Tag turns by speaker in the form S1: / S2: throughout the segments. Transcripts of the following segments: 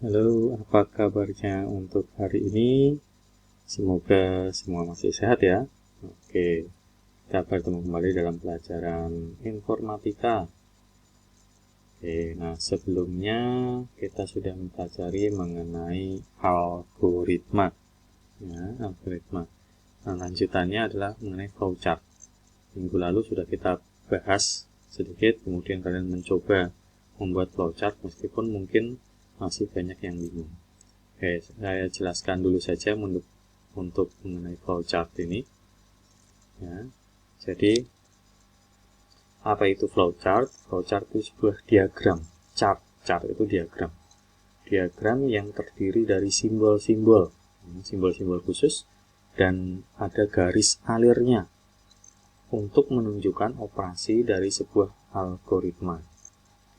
S1: Halo, apa kabarnya untuk hari ini? Semoga semua masih sehat ya. Oke, kita bertemu kembali dalam pelajaran informatika. Oke, nah sebelumnya kita sudah mempelajari mengenai algoritma. Ya, algoritma. Nah, lanjutannya adalah mengenai flowchart. Minggu lalu sudah kita bahas sedikit, kemudian kalian mencoba membuat flowchart meskipun mungkin masih banyak yang bingung. Oke, saya jelaskan dulu saja untuk mengenai flowchart ini. Ya, jadi apa itu flowchart? Flowchart itu sebuah diagram. Chart itu diagram. Diagram yang terdiri dari simbol-simbol, simbol-simbol khusus, dan ada garis alirnya untuk menunjukkan operasi dari sebuah algoritma.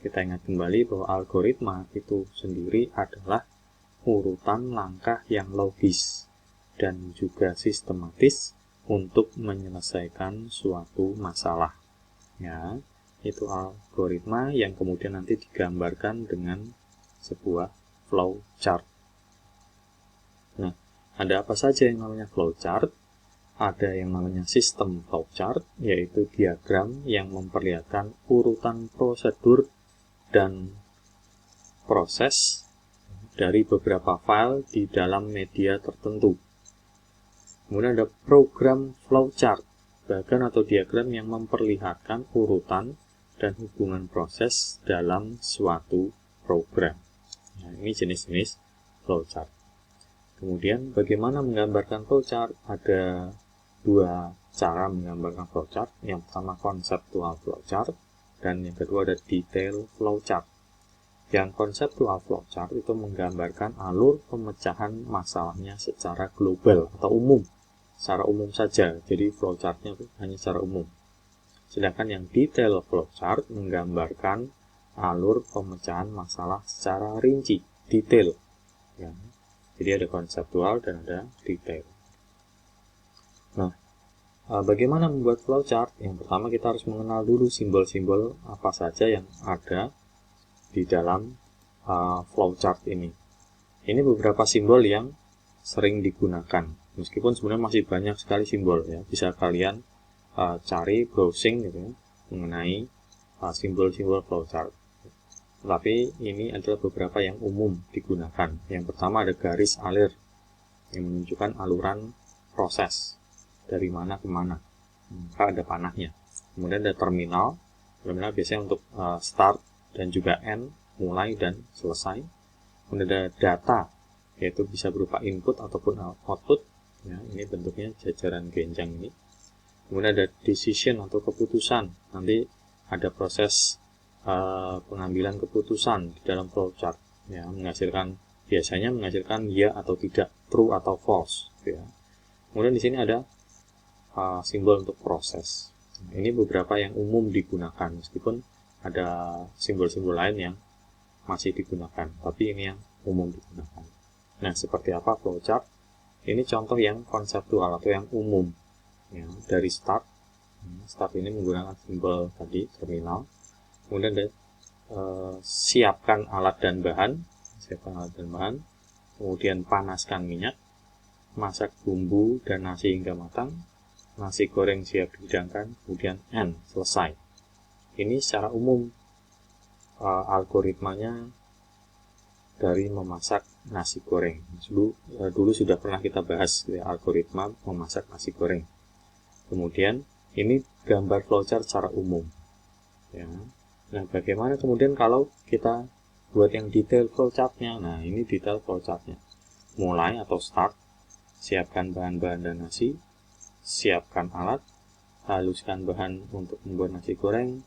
S1: Kita ingat kembali bahwa algoritma itu sendiri adalah urutan langkah yang logis dan juga sistematis untuk menyelesaikan suatu masalah. Ya, itu algoritma yang kemudian nanti digambarkan dengan sebuah flowchart. Nah, ada apa saja yang namanya flowchart? Ada yang namanya sistem flowchart, yaitu diagram yang memperlihatkan urutan prosedur dan proses dari beberapa file di dalam media tertentu. Kemudian ada program flowchart, bagan atau diagram yang memperlihatkan urutan dan hubungan proses dalam suatu program. Nah, ini jenis-jenis flowchart. Kemudian bagaimana menggambarkan flowchart? Ada dua cara menggambarkan flowchart. Yang pertama konseptual flowchart, dan yang kedua ada detail flowchart. Yang konseptual flowchart itu menggambarkan alur pemecahan masalahnya secara global atau umum, secara umum saja. Jadi flowchartnya hanya secara umum. Sedangkan yang detail flowchart menggambarkan alur pemecahan masalah secara rinci, detail. Ya. Jadi ada konseptual dan ada detail. Nah, bagaimana membuat flowchart? Yang pertama kita harus mengenal dulu simbol-simbol apa saja yang ada di dalam flowchart ini. Ini beberapa simbol yang sering digunakan. Meskipun sebenarnya masih banyak sekali simbol ya. Bisa kalian cari browsing gitu ya, mengenai simbol-simbol flowchart. Tetapi ini adalah beberapa yang umum digunakan. Yang pertama ada garis alir yang menunjukkan aluran proses dari mana ke mana. Maka ada panahnya. Kemudian ada terminal. Terminal biasanya untuk start dan juga end, mulai dan selesai. Kemudian ada data, yaitu bisa berupa input ataupun output. Ya, ini bentuknya jajaran genjang ini. Kemudian ada decision atau keputusan. Nanti ada proses pengambilan keputusan di dalam flowchart. Ya, biasanya menghasilkan ya atau tidak, true atau false. Ya. Kemudian di sini ada simbol untuk proses. Ini beberapa yang umum digunakan, meskipun ada simbol-simbol lain yang masih digunakan, tapi ini yang umum digunakan. Nah, seperti apa flowchart? Ini contoh yang konseptual atau yang umum. Ya, dari start ini menggunakan simbol tadi, terminal. Kemudian ada siapkan alat dan bahan, kemudian panaskan minyak, masak bumbu dan nasi hingga matang, nasi goreng siap dihidangkan, kemudian end, selesai. Ini secara umum algoritmanya dari memasak nasi goreng. Dulu sudah pernah kita bahas ya, algoritma memasak nasi goreng. Kemudian ini gambar flowchart secara umum. Ya. Nah, bagaimana kemudian kalau kita buat yang detail flowchartnya? Nah, ini detail flowchartnya. Mulai atau start, siapkan bahan-bahan dan nasi, siapkan alat, haluskan bahan untuk membuat nasi goreng,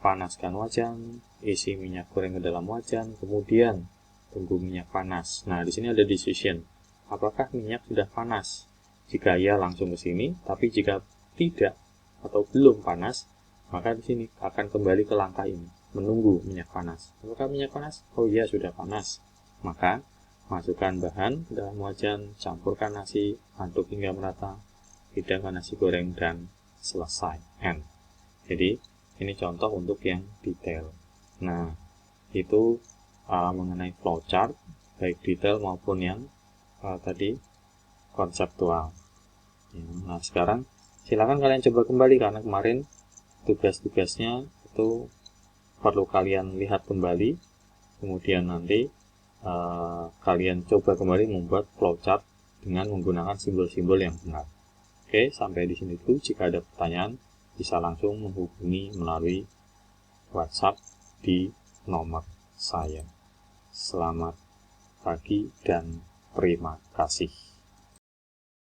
S1: panaskan wajan, isi minyak goreng ke dalam wajan, kemudian tunggu minyak panas. Nah, di sini ada decision. Apakah minyak sudah panas? Jika ya, langsung ke sini. Tapi jika tidak atau belum panas, maka di sini akan kembali ke langkah ini, menunggu minyak panas. Apakah minyak panas? Oh iya, sudah panas. Maka masukkan bahan ke dalam wajan, campurkan nasi, aduk hingga merata, hidangkan nasi goreng, dan selesai. End. Jadi ini contoh untuk yang detail. Nah, itu mengenai flowchart. baik detail maupun yang tadi konseptual. Nah, sekarang silakan kalian coba kembali, karena kemarin tugas-tugasnya itu perlu kalian lihat kembali, kemudian nanti kalian coba kembali membuat flowchart dengan menggunakan simbol-simbol yang benar. Oke, sampai di sini dulu. Jika ada pertanyaan, bisa langsung menghubungi melalui WhatsApp di nomor saya. Selamat pagi dan terima kasih.